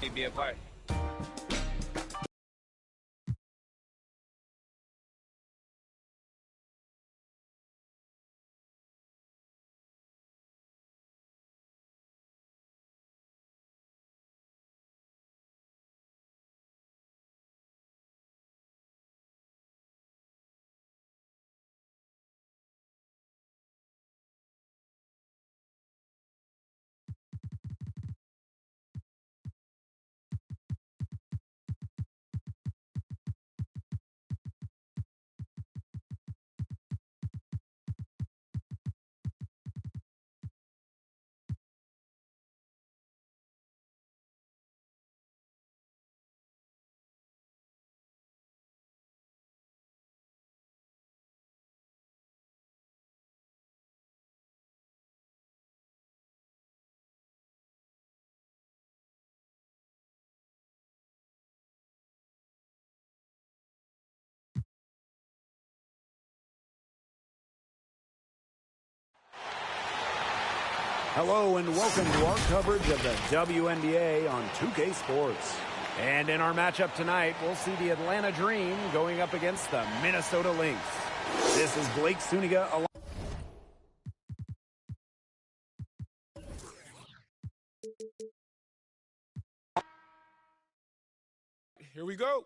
be a part. Hello and welcome to our coverage of the WNBA on 2K Sports. And in our matchup tonight, we'll see the Atlanta Dream going up against the Minnesota Lynx. This is Blake Suniga along. Here we go.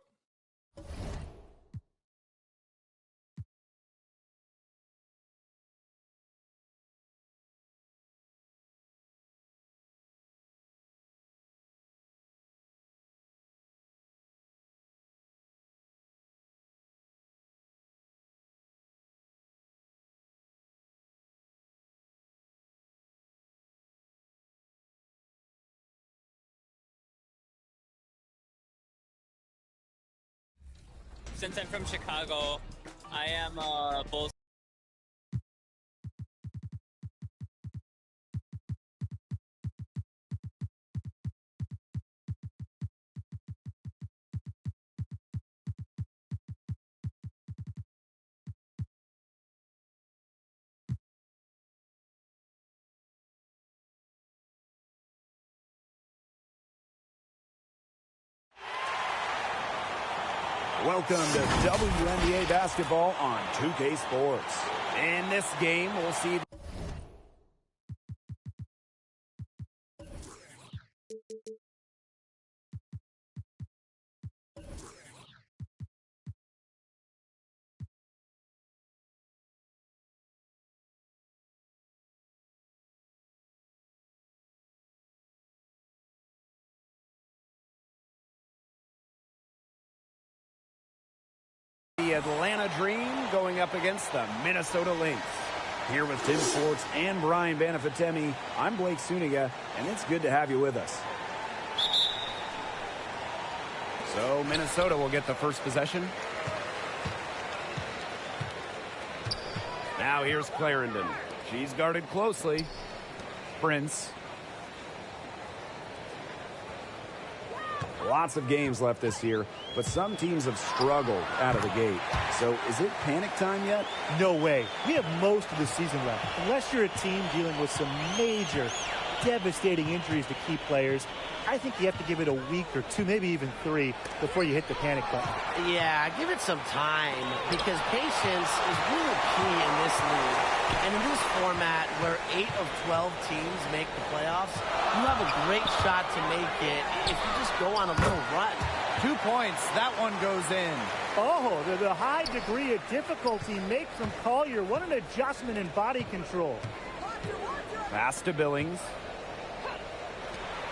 Since I'm from Chicago, I am Bulls. Welcome to WNBA basketball on 2K Sports. In this game, we'll see the Atlanta Dream going up against the Minnesota Lynx. Here with Tim Schwartz and Brian Banafitemi, I'm Blake Suniga, and it's good to have you with us. So Minnesota will get the first possession. Now here's Clarendon. She's guarded closely. Prince. Lots of games left this year, but some teams have struggled out of the gate. So is it panic time yet? No way. We have most of the season left. Unless you're a team dealing with some major, devastating injuries to key players, I think you have to give it a week or two, maybe even 3, before you hit the panic button. Yeah, give it some time, because patience is really key in this league. And in this format, where 8 of 12 teams make the playoffs, you have a great shot to make it if you just go on a little run. 2 points. That one goes in. Oh, the high degree of difficulty makes from Collier. What an adjustment in body control. Pass to Billings.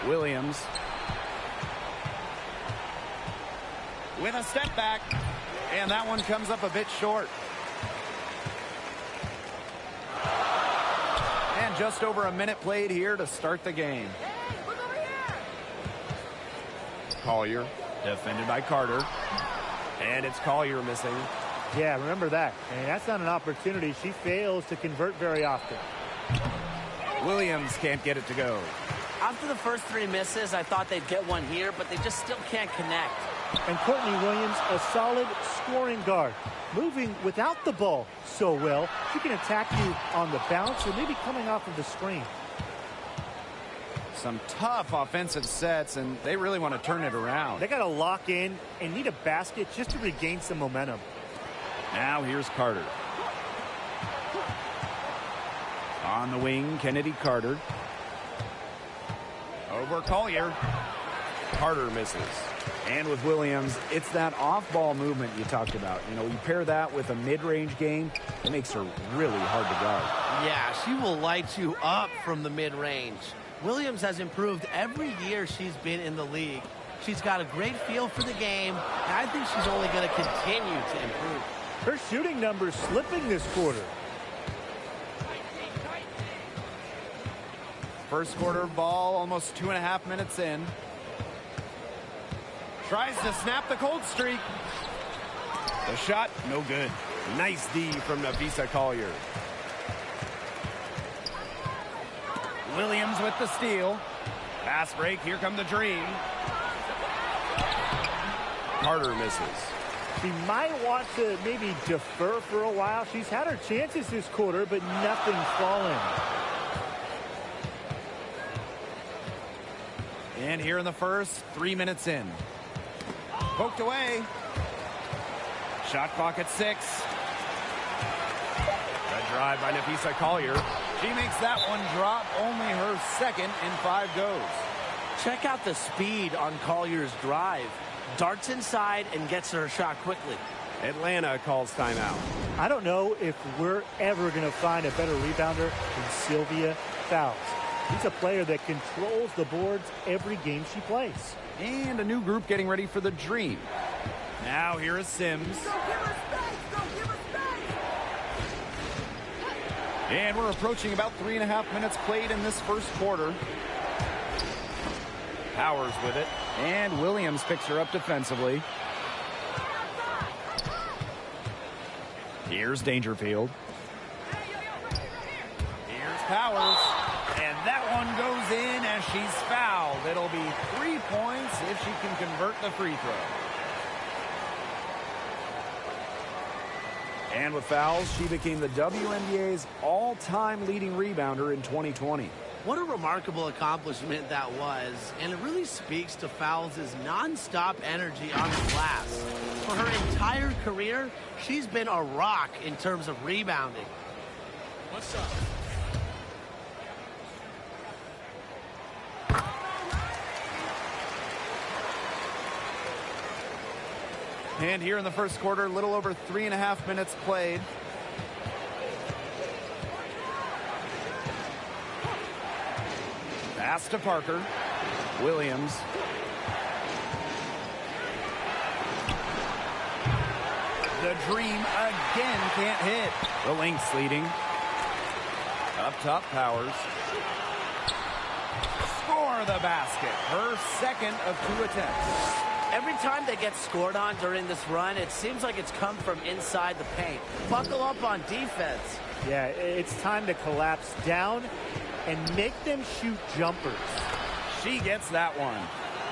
Williams. With a step back. And that one comes up a bit short. And just over a minute played here to start the game. Collier, defended by Carter. And it's Collier missing. Yeah, remember that. And that's not an opportunity she fails to convert very often. Williams can't get it to go. After the first 3 misses, I thought they'd get one here, but they just still can't connect. And Courtney Williams, a solid scoring guard, moving without the ball so well. She can attack you on the bounce or maybe coming off of the screen. Some tough offensive sets, and they really want to turn it around. They got to lock in and need a basket just to regain some momentum. Now here's Carter. On the wing, Kennedy Carter. Over Collier. Carter misses. And with Williams, it's that off-ball movement you talked about. You know, you pair that with a mid-range game, it makes her really hard to guard. Yeah, she will light you up from the mid-range. Williams has improved every year she's been in the league. She's got a great feel for the game, and I think she's only going to continue to improve. Her shooting numbers slipping this quarter. First quarter ball, almost 2.5 minutes in. Tries to snap the cold streak. The shot, no good. Nice D from Napheesa Collier. Williams with the steal. Fast break, here come the Dream. Carter misses. She might want to maybe defer for a while. She's had her chances this quarter, but nothing's fallen. And here in the first, 3 minutes in. Poked away. Shot clock at 6. The drive by Napheesa Collier. She makes that one drop, only her second in 5 goes. Check out the speed on Collier's drive. Darts inside and gets her shot quickly. Atlanta calls timeout. I don't know if we're ever going to find a better rebounder than Sylvia Fowles. She's a player that controls the boards every game she plays. And a new group getting ready for the Dream. Now here is Sims. And we're approaching about 3.5 minutes played in this first quarter. Powers with it. And Williams picks her up defensively. Here's Dangerfield. Here's Powers. And that one goes in as she's fouled. It'll be 3 points if she can convert the free throw. And with fouls, she became the WNBA's all-time leading rebounder in 2020. What a remarkable accomplishment that was, and it really speaks to Fowles' non-stop energy on the glass. For her entire career, she's been a rock in terms of rebounding. What's up? And here in the first quarter, a little over 3.5 minutes played. Pass to Parker. Williams. The Dream again can't hit. The Lynx leading. Up top, Powers. Score the basket. Her second of 2 attempts. Every time they get scored on during this run, it seems like it's come from inside the paint. Buckle up on defense. Yeah, it's time to collapse down and make them shoot jumpers. She gets that one.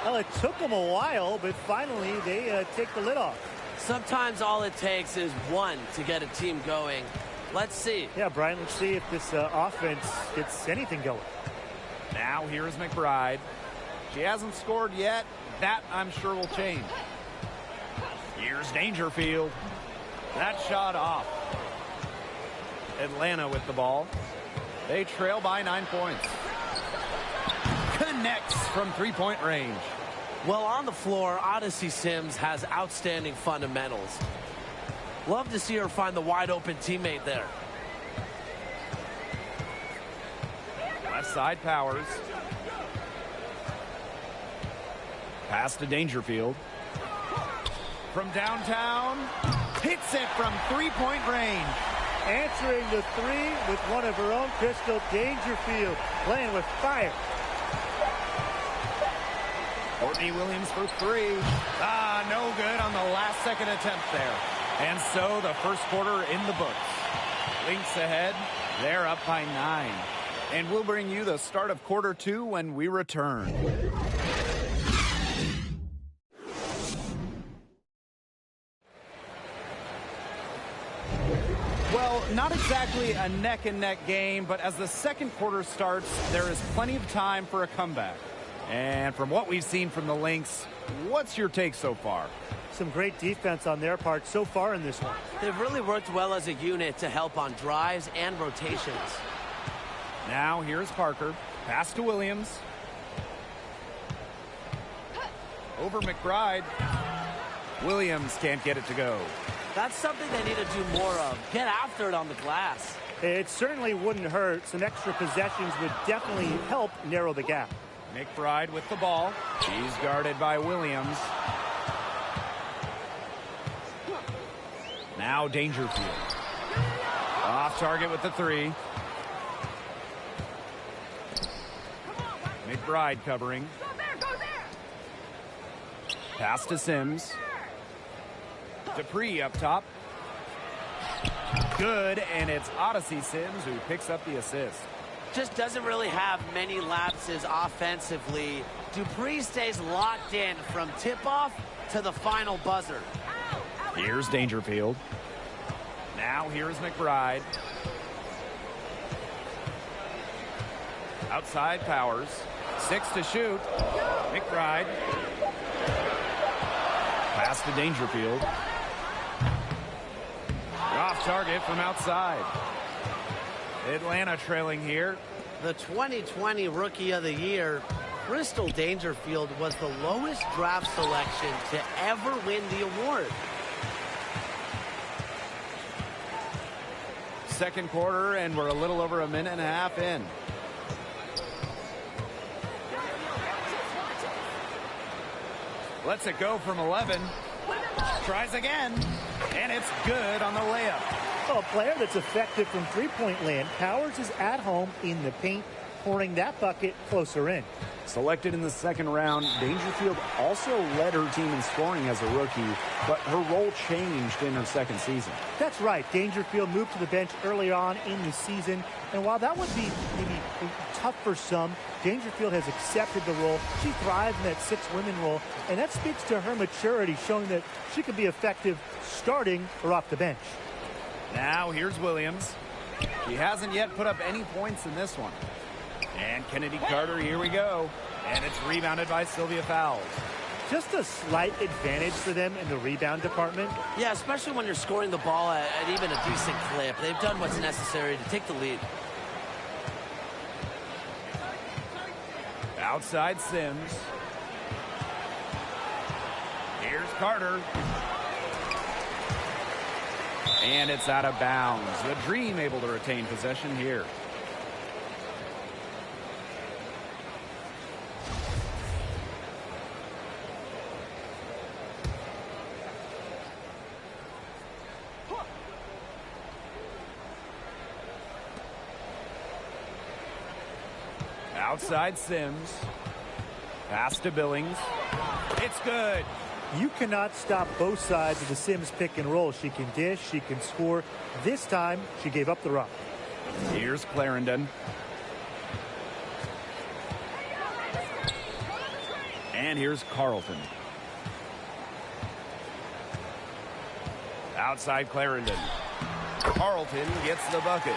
Well, it took them a while, but finally they take the lid off. Sometimes all it takes is one to get a team going. Let's see. Yeah, Brian, let's see if this offense gets anything going. Now here's McBride. She hasn't scored yet. That, I'm sure, will change. Here's Dangerfield. That shot off. Atlanta with the ball. They trail by 9 points. Connects from 3-point range. Well, on the floor, Odyssey Sims has outstanding fundamentals. Love to see her find the wide-open teammate there. Left side, Powers. Pass to Dangerfield. From downtown, hits it from 3-point range. Answering the three with one of her own, Crystal Dangerfield, playing with fire. Courtney Williams for 3. No good on the last second attempt there. And so the first quarter in the books. Lynx ahead. They're up by 9. And we'll bring you the start of quarter 2 when we return. Well, not exactly a neck-and-neck game, but as the second quarter starts, there is plenty of time for a comeback. And from what we've seen from the Lynx, what's your take so far? Some great defense on their part so far in this one. They've really worked well as a unit to help on drives and rotations. Now here's Parker. Pass to Williams. Over McBride. Williams can't get it to go. That's something they need to do more of. Get after it on the glass. It certainly wouldn't hurt. Some extra possessions would definitely help narrow the gap. McBride with the ball. He's guarded by Williams. Now Dangerfield. Off target with the three. McBride covering. Pass to Sims. Dupree up top. Good, and it's Odyssey Sims who picks up the assist. Just doesn't really have many lapses offensively. Dupree stays locked in from tip-off to the final buzzer. Here's Dangerfield. Now here's McBride. Outside Powers. 6 to shoot. McBride. Pass to Dangerfield. Off target from outside. Atlanta trailing here. The 2020 Rookie of the Year, Crystal Dangerfield, was the lowest draft selection to ever win the award. Second quarter, and we're a little over a minute and a half in. Lets it go from 11. Tries again, and it's good on the layup. Well, a player that's effective from three-point land. Powers is at home in the paint, pouring that bucket closer in. Selected in the second round, Dangerfield also led her team in scoring as a rookie, but her role changed in her second season. That's right. Dangerfield moved to the bench early on in the season, and while that would be maybe tough for some, Dangerfield has accepted the role. She thrives in that six-women role, and that speaks to her maturity, showing that she can be effective starting or off the bench. Now here's Williams. He hasn't yet put up any points in this one. And Kennedy Carter, here we go. And it's rebounded by Sylvia Fowles. Just a slight advantage for them in the rebound department. Yeah, especially when you're scoring the ball at even a decent clip. They've done what's necessary to take the lead. Outside Sims. Here's Carter. And it's out of bounds. The Dream able to retain possession here. Outside Sims. Pass to Billings. It's good. You cannot stop both sides of the Sims pick and roll. She can dish, she can score. This time, she gave up the rock. Here's Clarendon. And here's Carleton. Outside Clarendon. Carleton gets the bucket.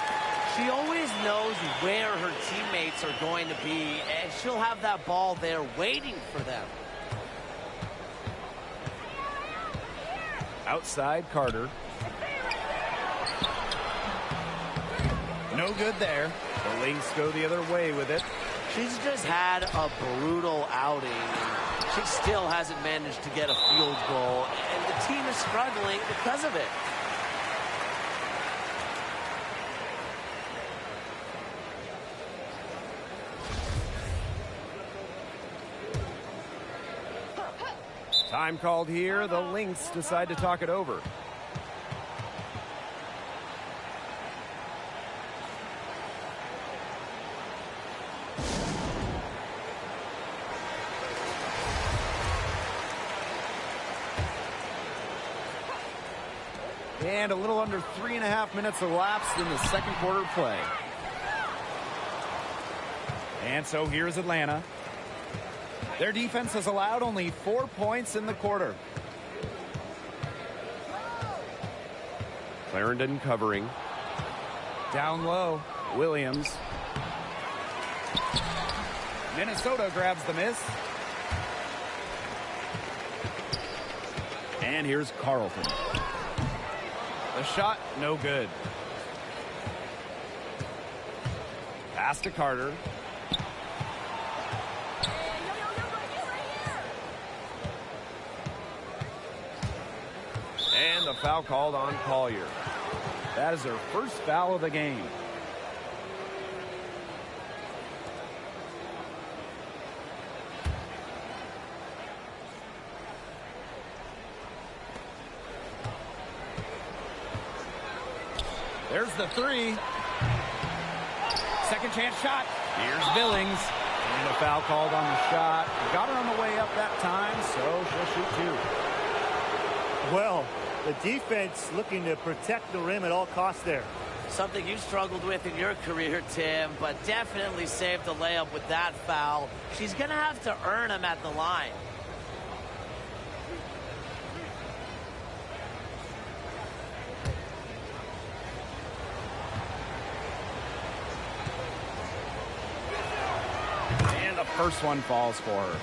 She always knows where her teammates are going to be, and she'll have that ball there waiting for them. Outside Carter. No good there. The Lynx go the other way with it. She's just had a brutal outing. She still hasn't managed to get a field goal, and the team is struggling because of it. Time called here. The Lynx decide to talk it over. And a little under 3.5 minutes elapsed in the second quarter play. And so here's Atlanta. Their defense has allowed only 4 points in the quarter. Clarendon covering. Down low, Williams. Minnesota grabs the miss. And here's Carleton. The shot, no good. Pass to Carter. And the foul called on Collier. That is her first foul of the game. There's the three. Second chance shot. Here's Billings. And a foul called on the shot. Got her on the way up that time, so she'll shoot two. Well, the defense looking to protect the rim at all costs there. Something you struggled with in your career, Tim, but definitely saved the layup with that foul. She's going to have to earn them at the line. And the first one falls for her.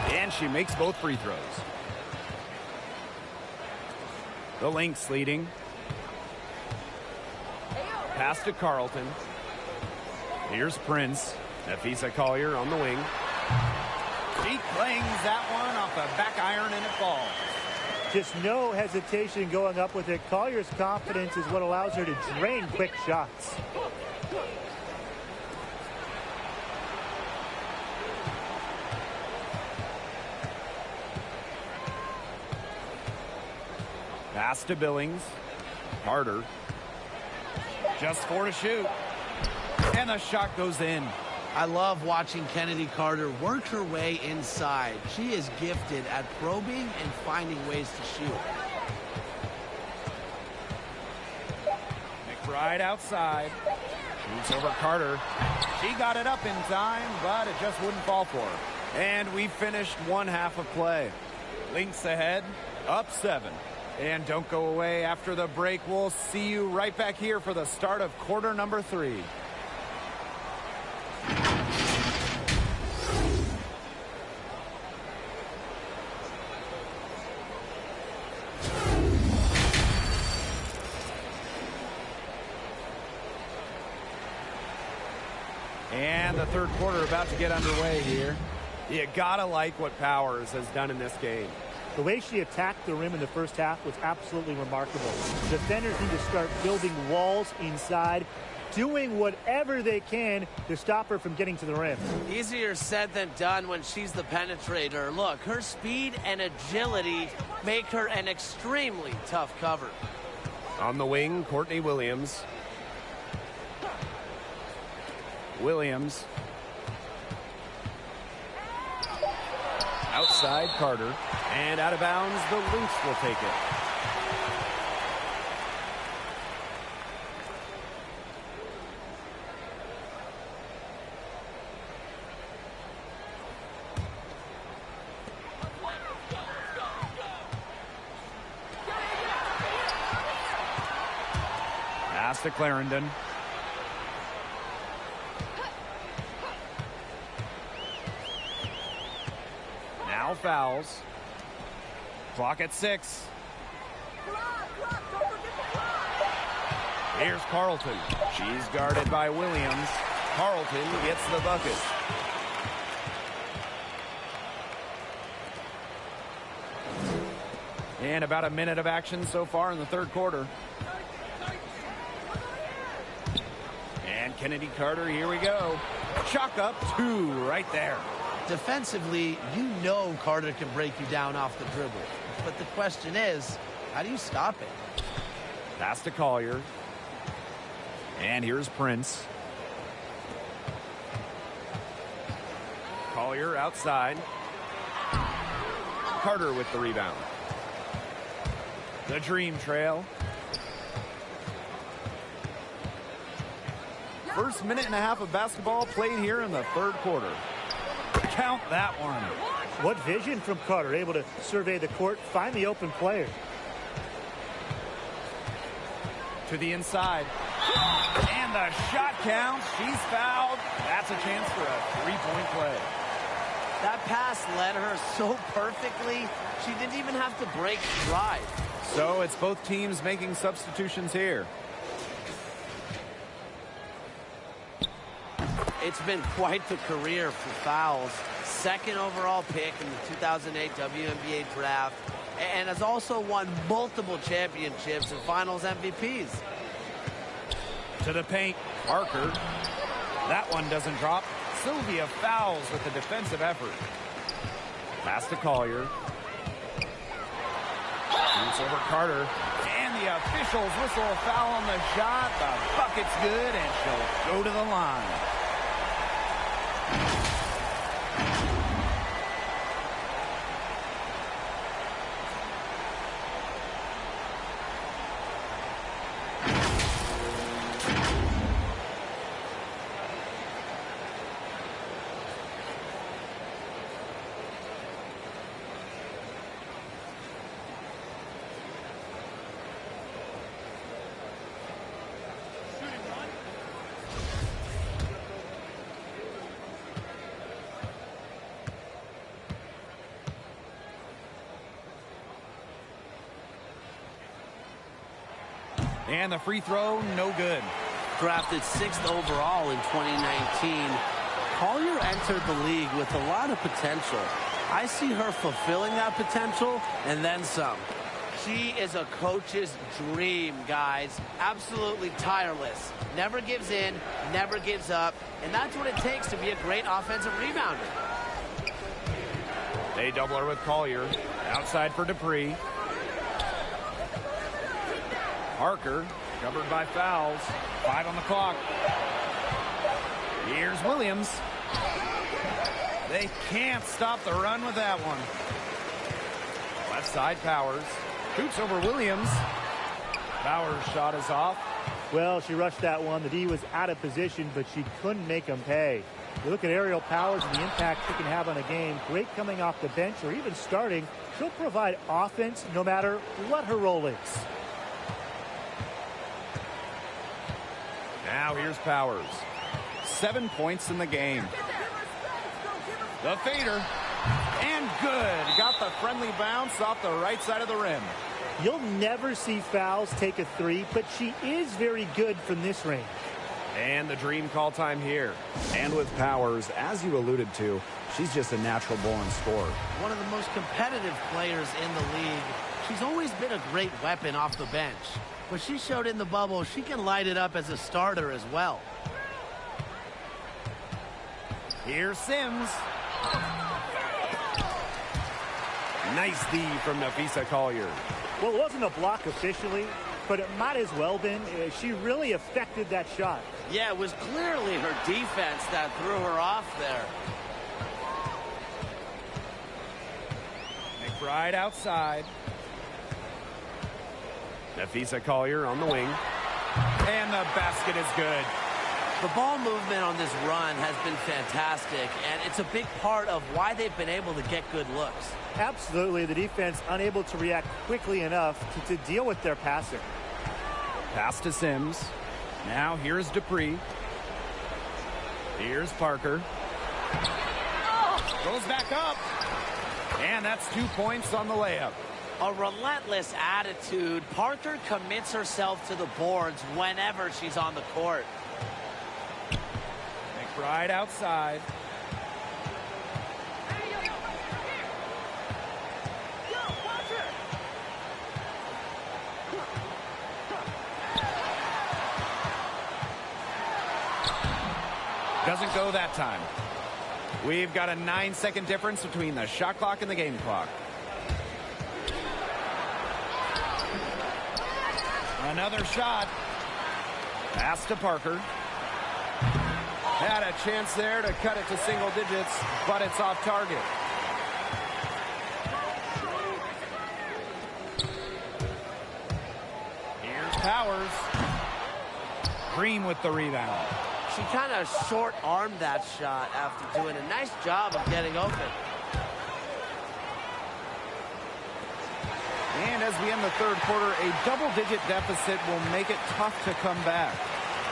And she makes both free throws. The Lynx leading. Pass to Carleton. Here's Prince. Napheesa Collier on the wing. She clangs that one off the back iron and it falls. Just no hesitation going up with it. Collier's confidence is what allows her to drain quick shots. Pass to Billings. Carter. Just 4 to shoot. And the shot goes in. I love watching Kennedy Carter work her way inside. She is gifted at probing and finding ways to shoot. McBride outside. Shoots over Carter. She got it up in time, but it just wouldn't fall for her. And we finished one half of play. Lynx ahead, up 7. And don't go away after the break. We'll see you right back here for the start of quarter number 3. And the third quarter about to get underway here. You gotta like what Powers has done in this game. The way she attacked the rim in the first half was absolutely remarkable. Defenders need to start building walls inside, doing whatever they can to stop her from getting to the rim. Easier said than done when she's the penetrator. Look, her speed and agility make her an extremely tough cover. On the wing, Courtney Williams. Williams. Outside Carter. And out of bounds, the Lynx will take it. Pass to Clarendon. Now fouls. Clock at 6. Here's Carleton. She's guarded by Williams. Carleton gets the bucket. And about a minute of action so far in the third quarter. And Kennedy Carter, here we go. Chalk up 2 right there. Defensively, you know Carter can break you down off the dribble. But the question is, how do you stop it? Pass to Collier. And here's Prince. Collier outside. Carter with the rebound. The Dream Trail. First minute and a half of basketball played here in the third quarter. Count that one. What vision from Carter, able to survey the court, find the open player. To the inside. And the shot counts. She's fouled. That's a chance for a three-point play. That pass led her so perfectly, she didn't even have to break stride. So it's both teams making substitutions here. It's been quite the career for fouls. Second overall pick in the 2008 WNBA draft, and has also won multiple championships and finals MVPs. To the paint, Parker. That one doesn't drop. Sylvia fouls with the defensive effort. Pass to Collier. Shoots over Carter. And the officials whistle a foul on the shot. The bucket's good, and she'll go to the line. And the free throw, no good. Drafted 6th overall in 2019, Collier entered the league with a lot of potential. I see her fulfilling that potential and then some. She is a coach's dream, guys. Absolutely tireless. Never gives in, never gives up, and that's what it takes to be a great offensive rebounder. They double her with Collier. Outside for Dupree. Parker, covered by fouls. 5 on the clock. Here's Williams. They can't stop the run with that one. Left side, Powers. Shoots over Williams. Powers' shot is off. Well, she rushed that one. The D was out of position, but she couldn't make them pay. You look at Ariel Powers and the impact she can have on a game. Great coming off the bench or even starting. She'll provide offense no matter what her role is. Now here's Powers. 7 points in the game. The fader. And good. Got the friendly bounce off the right side of the rim. You'll never see fouls take a three, but she is very good from this range. And the dream call time here. And with Powers, as you alluded to, she's just a natural born scorer. One of the most competitive players in the league. She's always been a great weapon off the bench. But she showed in the bubble she can light it up as a starter as well. Here's Sims. Nice D from Napheesa Collier. Well, it wasn't a block officially, but it might as well been. She really affected that shot. Yeah, it was clearly her defense that threw her off there. McBride outside. Napheesa Collier on the wing. And the basket is good. The ball movement on this run has been fantastic, and it's a big part of why they've been able to get good looks. Absolutely, the defense unable to react quickly enough to deal with their passing. Pass to Sims. Now here's Dupree. Here's Parker. Goes back up. And that's 2 points on the layup. A relentless attitude. Parker commits herself to the boards whenever she's on the court. McBride outside. Doesn't go that time. We've got a 9-second difference between the shot clock and the game clock. Another shot. Pass to Parker. Had a chance there to cut it to single digits, but it's off target. powers. Green with the rebound. She kind of short-armed that shot after doing a nice job of getting open. And as we end the third quarter, a double-digit deficit will make it tough to come back.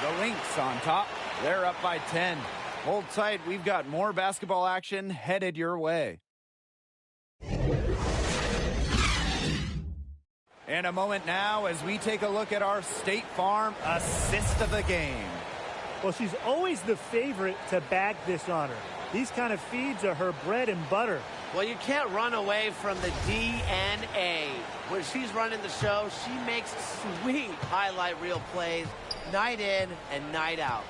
The Lynx on top. They're up by 10. Hold tight. We've got more basketball action headed your way. And a moment now as we take a look at our State Farm assist of the game. Well, she's always the favorite to bag this honor. These kind of feeds are her bread and butter. Well, you can't run away from the DNA. When she's running the show, she makes sweet highlight reel plays night in and night out.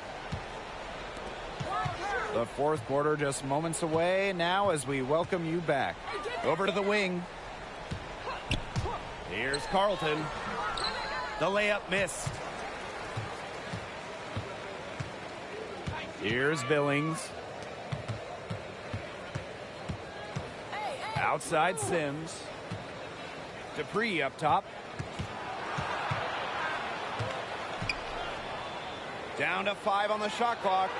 The fourth quarter just moments away now as we welcome you back. Over to the wing. Here's Carleton. The layup missed. Here's Billings. Outside Sims. Dupree up top. Down to 5 on the shot clock.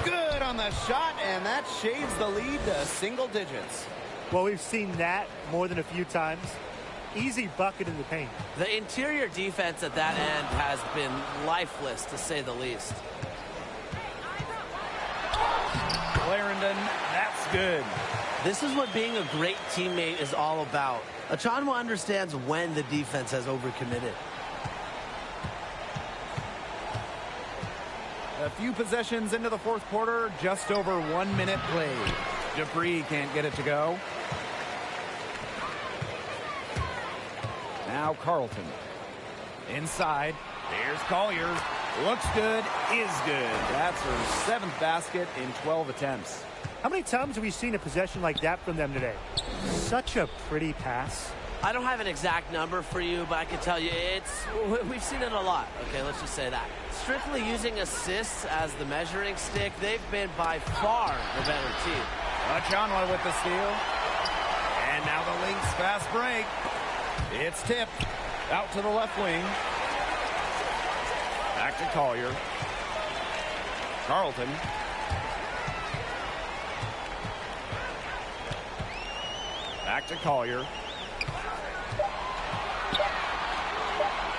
Good on the shot, and that shaves the lead to single digits. Well, we've seen that more than a few times. Easy bucket in the paint. The interior defense at that end has been lifeless, to say the least. Clarendon, that's good. This is what being a great teammate is all about. Achanwa understands when the defense has overcommitted. A few possessions into the fourth quarter, just over 1 minute played. Dupree can't get it to go. Now Carleton. Inside. Here's Collier. Looks good, is good. That's her 7th basket in 12 attempts. How many times have we seen a possession like that from them today? Such a pretty pass. I don't have an exact number for you, but I can tell you we've seen it a lot. Okay, let's just say that. Strictly using assists as the measuring stick, they've been by far the better team. Achanwa with the steal. And now the Lynx fast break. It's tipped out to the left wing. Back to Collier. Carleton. Back to Collier.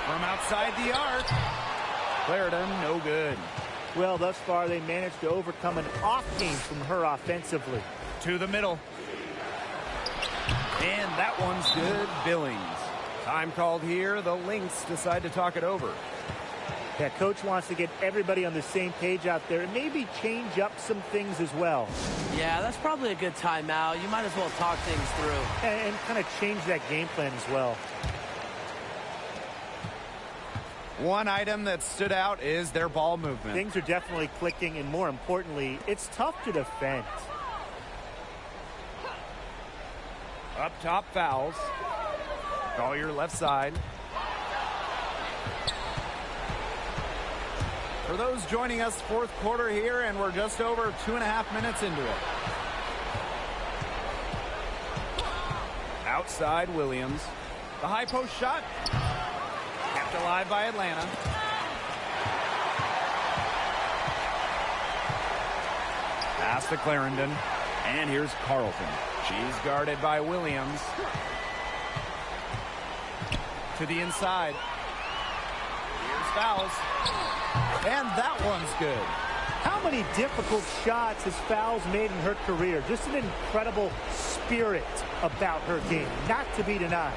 From outside the arc. Clarendon, no good. Well, thus far, they managed to overcome an off game from her offensively. To the middle. And that one's good. Billings. Time called here. The Lynx decide to talk it over. Yeah, coach wants to get everybody on the same page out there and maybe change up some things as well. Yeah, that's probably a good timeout. You might as well talk things through. And kind of change that game plan as well. One item that stood out is their ball movement. Things are definitely clicking, and more importantly, it's tough to defend. Up top fouls. Collier left side. For those joining us, fourth quarter here, and we're just over 2.5 minutes into it. Outside Williams. The high post shot. Kept alive by Atlanta. Pass to Clarendon. And here's Carleton. She's guarded by Williams. To the inside. Here's fouls. And that one's good. How many difficult shots has Fouls made in her career? Just an incredible spirit about her game, not to be denied.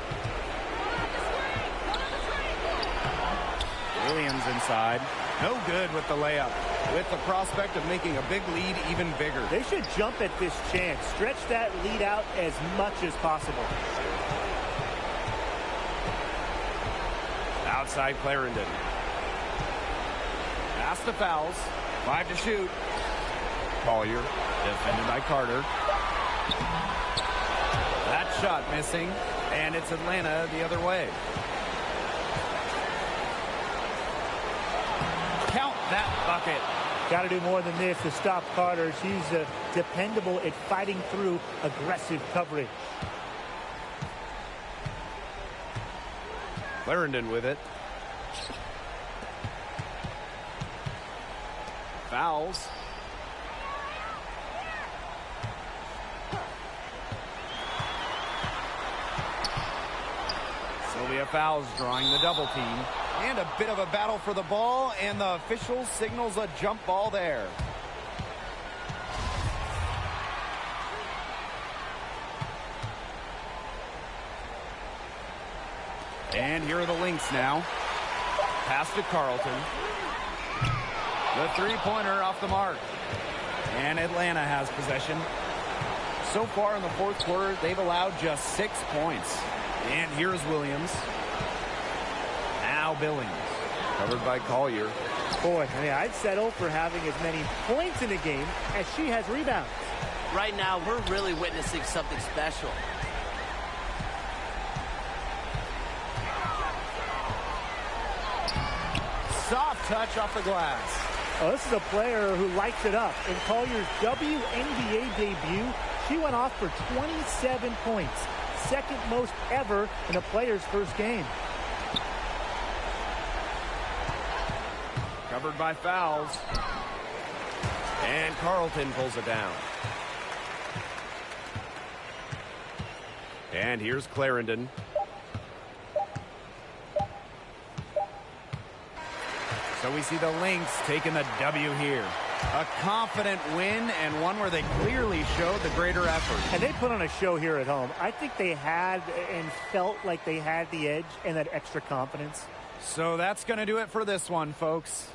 Williams inside. No good with the layup. With the prospect of making a big lead even bigger. They should jump at this chance. Stretch that lead out as much as possible. Outside Clarendon. Pass to Fouls. 5 to shoot. Collier defended by Carter. That shot missing, and it's Atlanta the other way. Count that bucket. Got to do more than this to stop Carter. She's dependable at fighting through aggressive coverage. Clarendon with it. fouls. Sylvia Fowles drawing the double team. And a bit of a battle for the ball, and the official signals a jump ball there. And here are the Lynx now. Pass to Carleton. The three-pointer off the mark. And Atlanta has possession. So far in the fourth quarter, they've allowed just 6 points. And here's Williams. Now Billings. Covered by Collier. Boy, I mean, I'd settle for having as many points in a game as she has rebounds. Right now, we're really witnessing something special. Soft touch off the glass. Oh, this is a player who lights it up. In Collier's WNBA debut, she went off for 27 points. Second most ever in a player's first game. Covered by fouls. And Carleton pulls it down. And here's Clarendon. So we see the Lynx taking the W here. A confident win, and one where they clearly showed the greater effort. And they put on a show here at home. I think they had and felt like they had the edge and that extra confidence. So that's going to do it for this one, folks.